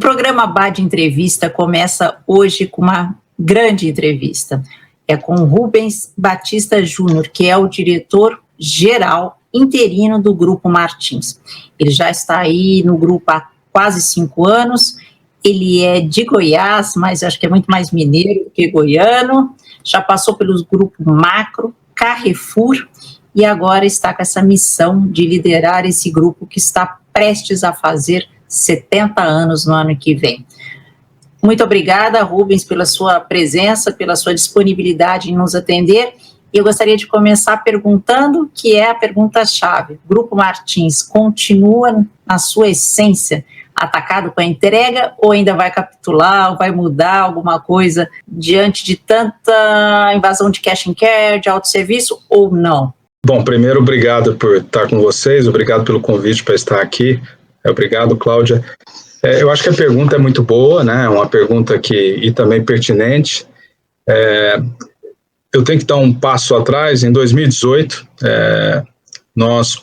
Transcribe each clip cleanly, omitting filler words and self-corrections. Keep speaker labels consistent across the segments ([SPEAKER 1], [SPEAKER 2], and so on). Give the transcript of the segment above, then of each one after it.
[SPEAKER 1] programa BAD Entrevista começa hoje com uma grande entrevista. É com Rubens Batista Júnior, que é o diretor-geral interino do Grupo Martins. Ele já está aí no grupo há quase 5 anos, ele é de Goiás, mas acho que é muito mais mineiro do que goiano, já passou pelos grupos Macro, Carrefour, e agora está com essa missão de liderar esse grupo que está prestes a fazer 70 anos no ano que vem. Muito obrigada, Rubens, pela sua presença, pela sua disponibilidade em nos atender. E eu gostaria de começar perguntando, que é a pergunta-chave. O Grupo Martins continua, na sua essência, atacado com a entrega ou ainda vai capitular, ou vai mudar alguma coisa diante de tanta invasão de cash and carry, de autosserviço, ou não?
[SPEAKER 2] Bom, primeiro, obrigado por estar com vocês, obrigado pelo convite para estar aqui. Obrigado, Cláudia. Eu acho que a pergunta é muito boa, né? Uma pergunta e também pertinente. Eu tenho que dar um passo atrás. Em 2018, nós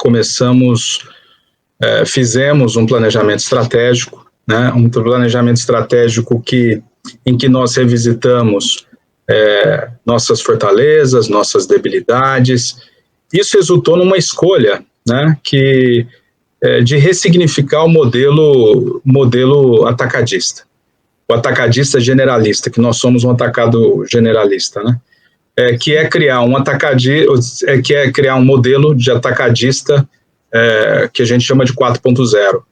[SPEAKER 2] fizemos um planejamento estratégico, né? Um planejamento estratégico em que nós revisitamos nossas fortalezas, nossas debilidades. Isso resultou numa escolha, né? De ressignificar o modelo atacadista, o atacadista generalista, que nós somos um atacado generalista, né? Que é criar um modelo de atacadista que a gente chama de 4.0,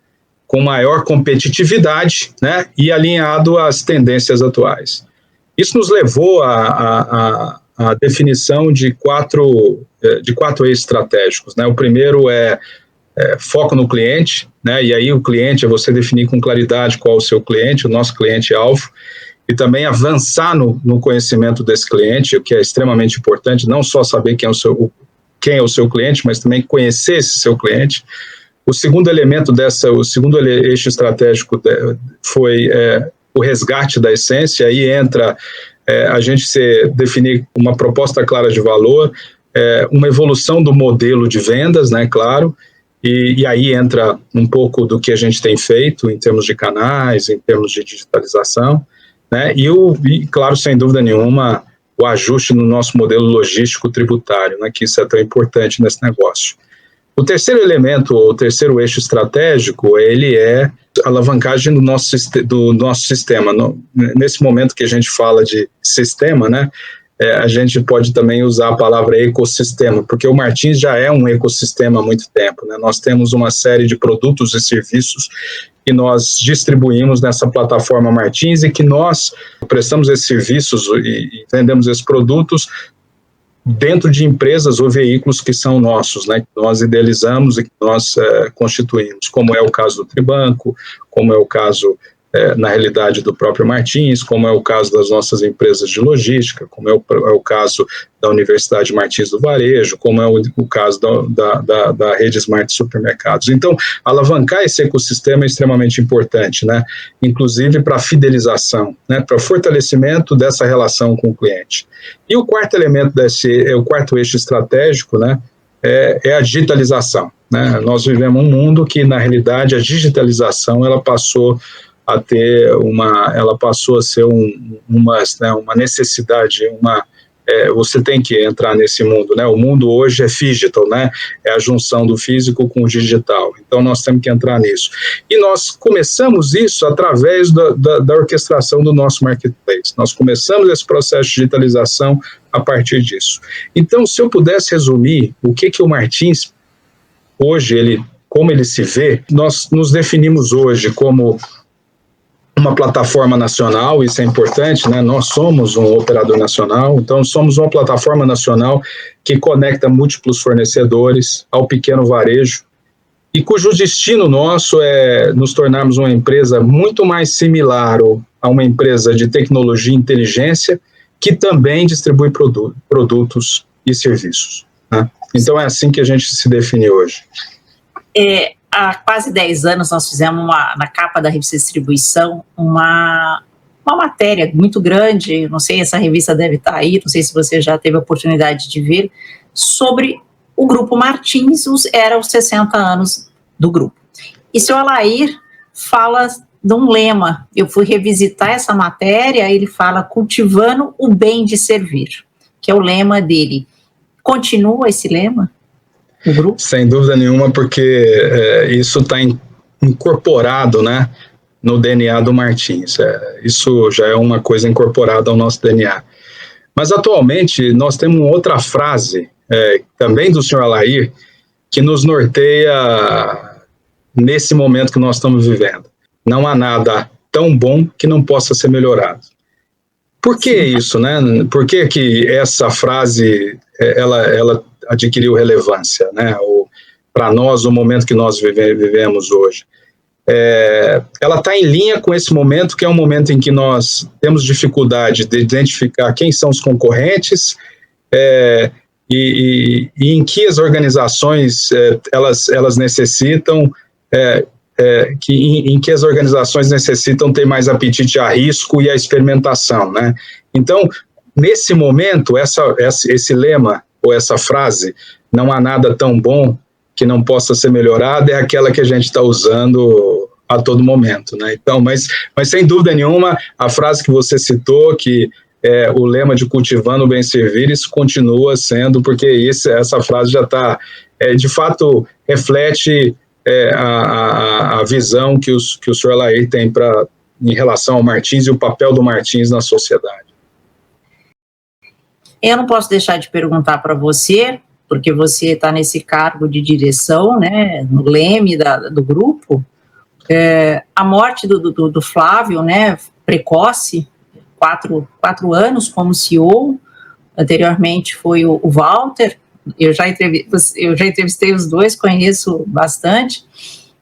[SPEAKER 2] com maior competitividade, né, e alinhado às tendências atuais. Isso nos levou à definição de quatro eixos estratégicos, né? O primeiro é foco no cliente, né? E aí o cliente é você definir com claridade qual é o seu cliente, o nosso cliente-alvo, e também avançar no conhecimento desse cliente, o que é extremamente importante, não só saber quem é o seu cliente, mas também conhecer esse seu cliente. O segundo eixo estratégico foi o resgate da essência. Aí entra a gente definir uma proposta clara de valor, uma evolução do modelo de vendas, né, claro, e aí entra um pouco do que a gente tem feito em termos de canais, em termos de digitalização, né, e claro, sem dúvida nenhuma, o ajuste no nosso modelo logístico tributário, né, que isso é tão importante nesse negócio. O terceiro elemento, o terceiro eixo estratégico, ele é a alavancagem do nosso sistema. Nesse momento que a gente fala de sistema, né, a gente pode também usar a palavra ecossistema, porque o Martins já é um ecossistema há muito tempo, né? Nós temos uma série de produtos e serviços que nós distribuímos nessa plataforma Martins e que nós prestamos esses serviços e vendemos esses produtos dentro de empresas ou veículos que são nossos, né, que nós idealizamos e que nós constituímos, como é o caso do Tribanco, como é o caso, na realidade, do próprio Martins, como é o caso das nossas empresas de logística, como é o caso da Universidade Martins do Varejo, como é o caso da rede Smart Supermercados. Então, alavancar esse ecossistema é extremamente importante, né, inclusive para a fidelização, né, para o fortalecimento dessa relação com o cliente. E o quarto elemento o quarto eixo estratégico, né, é a digitalização, né? Nós vivemos um mundo que, na realidade, a digitalização ela passou a ser uma necessidade, você tem que entrar nesse mundo, né? O mundo hoje é digital, né? É a junção do físico com o digital. Então, nós temos que entrar nisso. E nós começamos isso através da orquestração do nosso marketplace. Nós começamos esse processo de digitalização a partir disso. Então, se eu pudesse resumir o que o Martins, hoje, como ele se vê, nós nos definimos hoje como uma plataforma nacional, isso é importante, né? Nós somos um operador nacional, então somos uma plataforma nacional que conecta múltiplos fornecedores ao pequeno varejo e cujo destino nosso é nos tornarmos uma empresa muito mais similar a uma empresa de tecnologia e inteligência que também distribui produtos e serviços, né? Então é assim que a gente se define hoje.
[SPEAKER 1] Há quase 10 anos nós fizemos na capa da revista Distribuição uma matéria muito grande, não sei, essa revista deve estar aí, não sei se você já teve a oportunidade de ver, sobre o Grupo Martins, era os 60 anos do grupo. E seu Alair fala de um lema. Eu fui revisitar essa matéria, ele fala cultivando o bem de servir, que é o lema dele. Continua esse lema? O grupo?
[SPEAKER 2] Sem dúvida nenhuma, porque isso está incorporado, né, no DNA do Martins. Isso já é uma coisa incorporada ao nosso DNA. Mas, atualmente, nós temos outra frase, também do senhor Alair, que nos norteia nesse momento que nós estamos vivendo. Não há nada tão bom que não possa ser melhorado. Por que isso, né? Por que essa frase ela adquiriu relevância, né? Para nós, no momento que nós vivemos hoje? Ela está em linha com esse momento, que é um momento em que nós temos dificuldade de identificar quem são os concorrentes e em que as organizações elas necessitam, em que as organizações necessitam ter mais apetite a risco e a experimentação, né? Então, nesse momento, esse lema ou essa frase, não há nada tão bom que não possa ser melhorado, é aquela que a gente está usando a todo momento, né? Então, mas sem dúvida nenhuma, a frase que você citou, que o lema de cultivando o bem servir, isso continua sendo, porque essa frase já está, de fato, reflete a visão que o senhor Alair tem em relação ao Martins e o papel do Martins na sociedade.
[SPEAKER 1] Eu não posso deixar de perguntar para você, porque você está nesse cargo de direção, né, no leme do grupo, a morte do Flávio, né, precoce, 4 anos como CEO, anteriormente foi o Walter. Eu já entrevistei os dois, conheço bastante,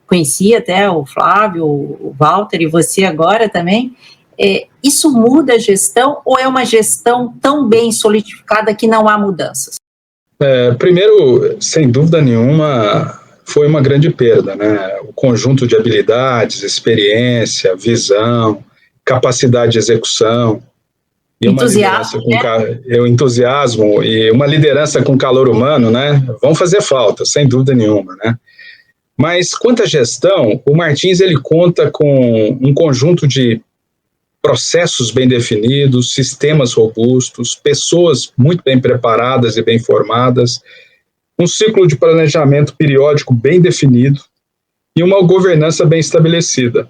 [SPEAKER 1] conheci até o Flávio, o Walter e você agora também. Isso muda a gestão ou é uma gestão tão bem solidificada que não há mudanças?
[SPEAKER 2] Primeiro, sem dúvida nenhuma, foi uma grande perda, né? O conjunto de habilidades, experiência, visão, capacidade de execução, e uma liderança com entusiasmo e uma liderança com calor humano, né? Vão fazer falta, sem dúvida nenhuma, né? Mas quanto à gestão, o Martins ele conta com um conjunto de processos bem definidos, sistemas robustos, pessoas muito bem preparadas e bem formadas, um ciclo de planejamento periódico bem definido e uma governança bem estabelecida,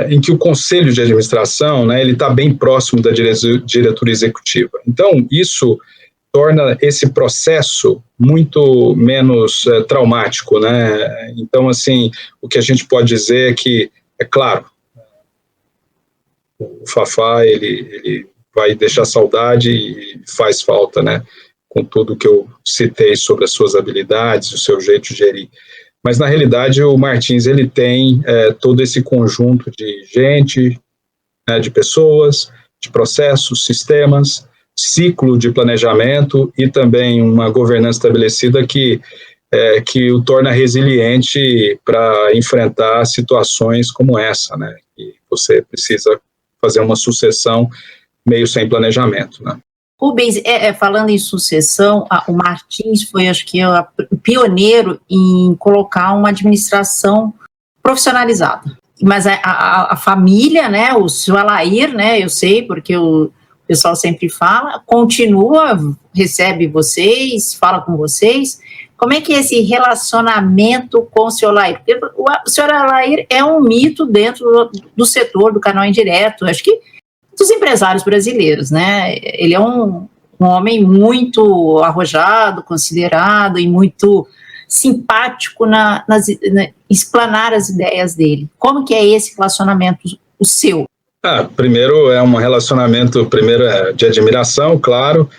[SPEAKER 2] em que o conselho de administração, né, ele está bem próximo da diretoria executiva. Então, isso torna esse processo muito menos traumático, né? Então, assim, o que a gente pode dizer é que, claro, o Fafá, ele vai deixar saudade e faz falta, né? Com tudo que eu citei sobre as suas habilidades, o seu jeito de gerir. Mas, na realidade, o Martins, ele tem todo esse conjunto de gente, né, de pessoas, de processos, sistemas, ciclo de planejamento e também uma governança estabelecida que o torna resiliente para enfrentar situações como essa, né? E você precisa fazer uma sucessão meio sem planejamento, né?
[SPEAKER 1] Rubens, falando em sucessão, o Martins foi, acho que, o pioneiro em colocar uma administração profissionalizada. Mas a família, né, o senhor Alair, né, eu sei, porque o pessoal sempre fala, continua, recebe vocês, fala com vocês. Como é que é esse relacionamento com o senhor Alair? Porque o senhor Alair é um mito dentro do setor do canal indireto, acho que dos empresários brasileiros, né? Ele é um homem muito arrojado, considerado e muito simpático explanar as ideias dele. Como que é esse relacionamento, o seu?
[SPEAKER 2] Primeiro é um relacionamento de admiração, claro.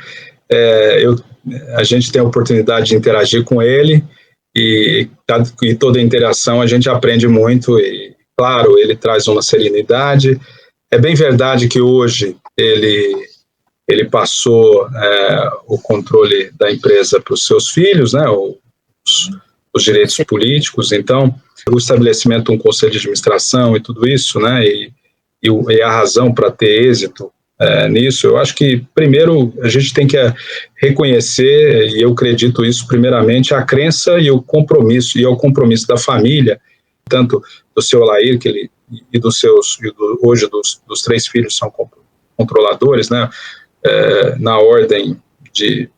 [SPEAKER 2] A gente tem a oportunidade de interagir com ele e toda a interação a gente aprende muito e, claro, ele traz uma serenidade. É bem verdade que hoje ele passou o controle da empresa para os seus filhos, né, os direitos políticos, então o estabelecimento de um conselho de administração e tudo isso, né, e a razão para ter êxito nisso, eu acho que primeiro a gente tem que reconhecer, e eu acredito isso primeiramente, a crença e o compromisso da família, tanto do seu Alair, que ele e dos seus, hoje dos 3 filhos são controladores, né, na ordem de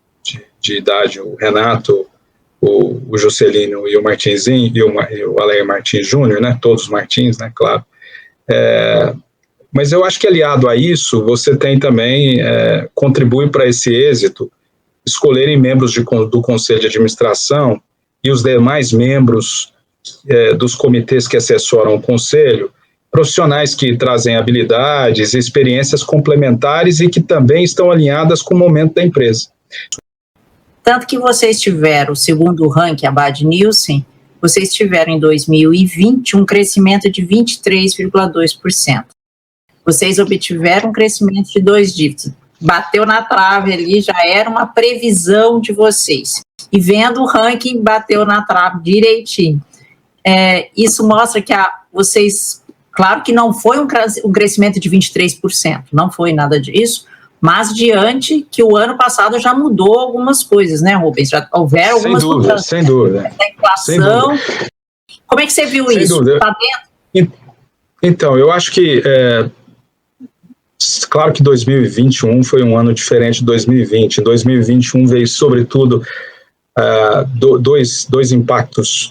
[SPEAKER 2] idade, o Renato, o Juscelino e o Martinzinho, e o Aleir Martins Júnior, né, todos os Martins, né, claro. Mas eu acho que aliado a isso, você tem também, contribui para esse êxito, escolherem membros do Conselho de Administração e os demais membros dos comitês que assessoram o Conselho, profissionais que trazem habilidades e experiências complementares e que também estão alinhadas com o momento da empresa.
[SPEAKER 1] Tanto que vocês tiveram, segundo o ranking Abad Nielsen, vocês tiveram em 2020 um crescimento de 23,2%. Vocês obtiveram um crescimento de 2 dígitos. Bateu na trave ali, já era uma previsão de vocês. E vendo o ranking, bateu na trave direitinho. Isso mostra que vocês, claro que não foi um crescimento de 23%, não foi nada disso, mas diante que o ano passado já mudou algumas coisas, né, Rubens? Já houveram algumas mudanças.
[SPEAKER 2] Sem dúvida.
[SPEAKER 1] Da inflação. Como é que você viu isso? Tá dentro?
[SPEAKER 2] Então, eu acho que, claro que 2021 foi um ano diferente de 2020. Em 2021 veio, sobretudo, dois impactos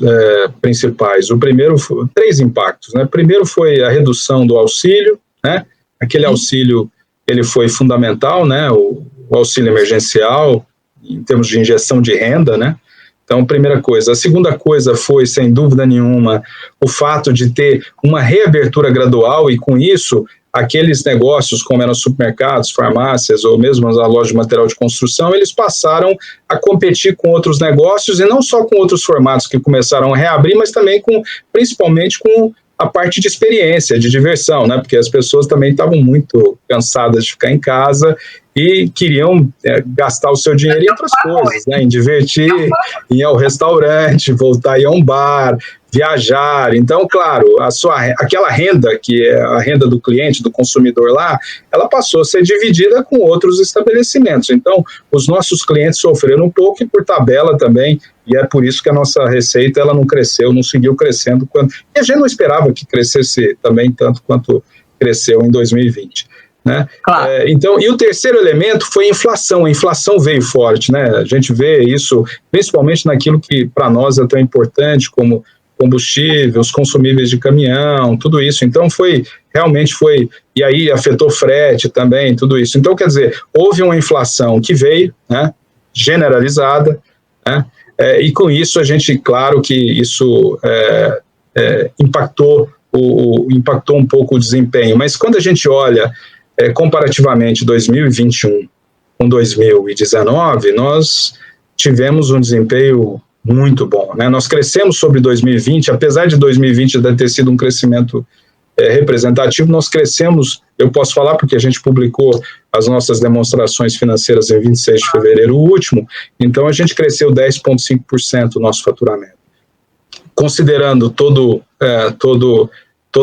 [SPEAKER 2] principais. O primeiro, 3 impactos, né? O primeiro foi a redução do auxílio, né? Aquele auxílio, ele foi fundamental, né? O auxílio emergencial, em termos de injeção de renda, né? Então, primeira coisa. A segunda coisa foi, sem dúvida nenhuma, o fato de ter uma reabertura gradual e, com isso, aqueles negócios, como eram supermercados, farmácias ou mesmo a loja de material de construção, eles passaram a competir com outros negócios e não só com outros formatos que começaram a reabrir, mas também principalmente com a parte de experiência, de diversão, né? Porque as pessoas também estavam muito cansadas de ficar em casa e queriam gastar o seu dinheiro em outras coisas, né? Em divertir, ir ao restaurante, voltar a ir a um bar, viajar. Então, claro, aquela renda, que é a renda do cliente, do consumidor lá, ela passou a ser dividida com outros estabelecimentos. Então, os nossos clientes sofreram um pouco e, por tabela também, e é por isso que a nossa receita ela não cresceu, não seguiu crescendo. E a gente não esperava que crescesse também tanto quanto cresceu em 2020. Né?
[SPEAKER 1] Claro.
[SPEAKER 2] Então, e o terceiro elemento foi a inflação. A inflação veio forte, né? A gente vê isso principalmente naquilo que para nós é tão importante, como combustível, os consumíveis de caminhão, tudo isso. Então, realmente foi, e aí afetou frete também, tudo isso. Então, quer dizer, houve uma inflação que veio, né, generalizada, né, e com isso a gente, claro que isso impactou um pouco o desempenho, mas quando a gente olha comparativamente 2021 com 2019, nós tivemos um desempenho muito bom, né? Nós crescemos sobre 2020, apesar de 2020 ter sido um crescimento representativo, nós crescemos, eu posso falar porque a gente publicou as nossas demonstrações financeiras em 26 de fevereiro último, então a gente cresceu 10,5% o nosso faturamento. Considerando toda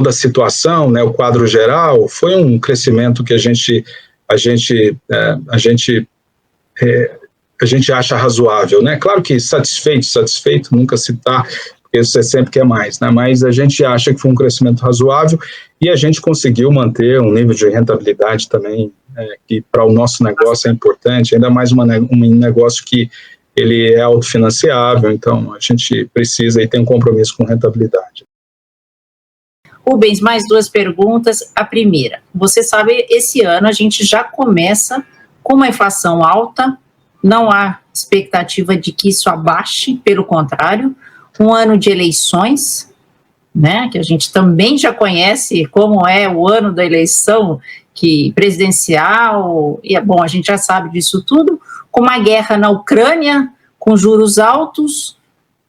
[SPEAKER 2] a situação, né, o quadro geral, foi um crescimento que a gente acha razoável, né? Claro que satisfeito nunca se está, porque você sempre quer mais, né? Mas a gente acha que foi um crescimento razoável e a gente conseguiu manter um nível de rentabilidade também que para o nosso negócio é importante, ainda mais um negócio que ele é autofinanciável, então a gente precisa e tem um compromisso com rentabilidade.
[SPEAKER 1] Rubens, mais 2 perguntas. A primeira, você sabe, esse ano a gente já começa com uma inflação alta, não há expectativa de que isso abaixe, pelo contrário, um ano de eleições, né, que a gente também já conhece como é o ano da eleição presidencial, e bom, a gente já sabe disso tudo, com uma guerra na Ucrânia, com juros altos,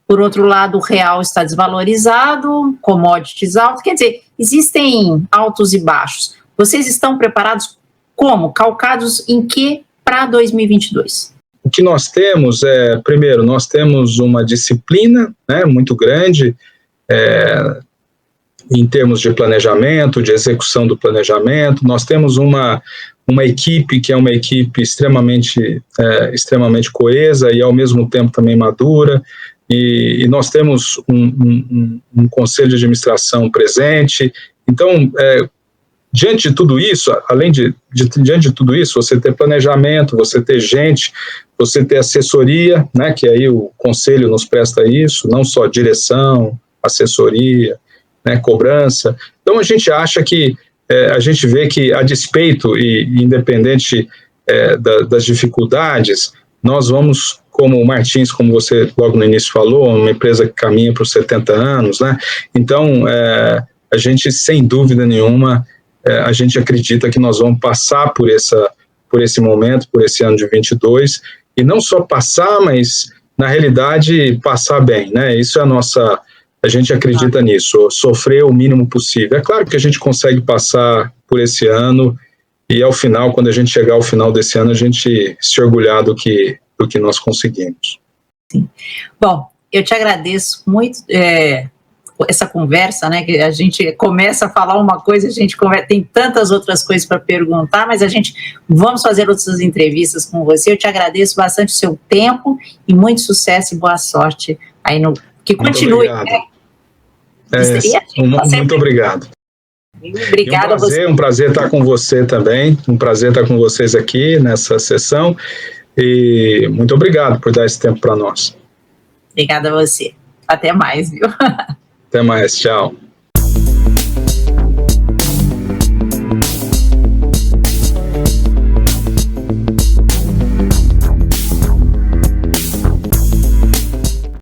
[SPEAKER 1] por outro lado o real está desvalorizado, commodities altos, quer dizer, existem altos e baixos. Vocês estão preparados como? Calcados em que para 2022?
[SPEAKER 2] O que nós temos primeiro, nós temos uma disciplina, né, muito grande em termos de planejamento, de execução do planejamento. Nós temos uma equipe que é uma equipe extremamente coesa e ao mesmo tempo também madura, e nós temos um conselho de administração presente Então, diante de tudo isso, diante de tudo isso, você ter planejamento, você ter gente, você ter assessoria, né, que aí o conselho nos presta isso, não só direção, assessoria, né, cobrança. Então, a gente acha que, a gente vê que, a despeito e independente das dificuldades, nós vamos, como o Martins, como você logo no início falou, uma empresa que caminha para os 70 anos, né? Então, a gente, sem dúvida nenhuma, a gente acredita que nós vamos passar por esse momento, por esse ano de 22, e não só passar, mas, na realidade, passar bem, né? Isso é a gente acredita nisso, sofrer o mínimo possível. É claro que a gente consegue passar por esse ano, e ao final, quando a gente chegar ao final desse ano, a gente se orgulhar do que nós conseguimos.
[SPEAKER 1] Sim. Bom, eu te agradeço muito essa conversa, né, que a gente começa a falar uma coisa, a gente tem tantas outras coisas para perguntar, mas vamos fazer outras entrevistas com você. Eu te agradeço bastante o seu tempo e muito sucesso e boa sorte aí que continue.
[SPEAKER 2] Muito obrigado.
[SPEAKER 1] Obrigada a você.
[SPEAKER 2] Um prazer estar com você também, um prazer estar com vocês aqui nessa sessão, e muito obrigado por dar esse tempo para nós.
[SPEAKER 1] Obrigada a você. Até mais, viu?
[SPEAKER 2] Até mais, tchau.